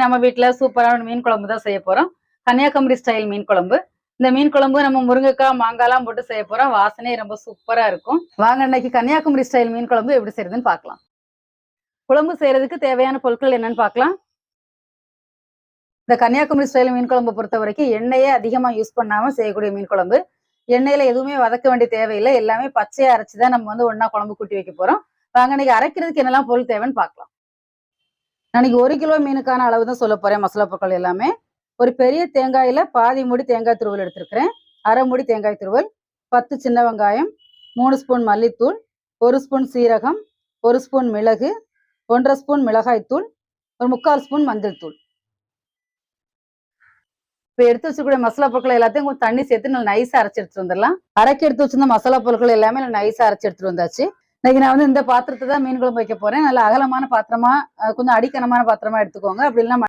நம்ம வீட்டுல சூப்பரான மீன் குழம்பு தான் செய்ய போறோம். கன்னியாகுமரி ஸ்டைல் மீன் குழம்பு. இந்த மீன் குழம்பு நம்ம முருங்கைக்காய் மாங்காய்லாம் போட்டு செய்ய போறோம். வாசனை ரொம்ப சூப்பரா இருக்கும். வாங்க இன்னைக்கு கன்னியாகுமரி ஸ்டைல் மீன் குழம்பு எப்படி செய்யறதுன்னு பார்க்கலாம். குழம்பு செய்யறதுக்கு தேவையான பொருட்கள் என்னன்னு பார்க்கலாம். இந்த கன்னியாகுமரி ஸ்டைல் மீன் குழம்பு பொறுத்த வரைக்கும் எண்ணெயே அதிகமா யூஸ் பண்ணாம செய்யக்கூடிய மீன் குழம்பு. எண்ணெயில எதுவுமே வதக்க வேண்டிய தேவையில்லை. எல்லாமே பச்சையா அரைச்சுதான் நம்ம ஒண்ணா குழம்பு கூட்டி வைக்க போறோம். வாங்க இன்னைக்கு அரைக்கிறதுக்கு என்னெல்லாம் பொருள் தேவைன்னு பார்க்கலாம். நாளைக்கு 1 கிலோ மீனுக்கான அளவு தான் சொல்ல போறேன். மசாலா பொருட்கள் எல்லாமே ஒரு பெரிய தேங்காயில பாதி மூடி தேங்காய் துருவல் எடுத்திருக்கிறேன். அரை மூடி தேங்காய் துருவல், 10 சின்ன வெங்காயம், 3 ஸ்பூன் மல்லித்தூள், 1 ஸ்பூன் சீரகம், 1 ஸ்பூன் மிளகு, 1.5 ஸ்பூன் மிளகாய் தூள், ஒரு 3/4 ஸ்பூன் மஞ்சள் தூள். இப்போ எடுத்து வச்சுக்கூடிய மசாலா பொருட்கள் எல்லாத்தையும் கொஞ்சம் தண்ணி சேர்த்து நல்லா நைஸா அரைச்சு எடுத்துட்டு வந்துடலாம். அரைக்கி எடுத்து வச்சிருந்த மசாலா பொருட்கள் எல்லாமே நைஸா அரைச்சு எடுத்துட்டு வந்தாச்சு. இன்னைக்கு நான் இந்த பாத்திரத்தை தான் மீன் குழம்பு வைக்க போறேன். நல்ல அகலமான பாத்திரமா, கொஞ்சம் அடிக்கனமான பாத்திரமா எடுத்துக்கோங்க. அப்படி இல்லைன்னா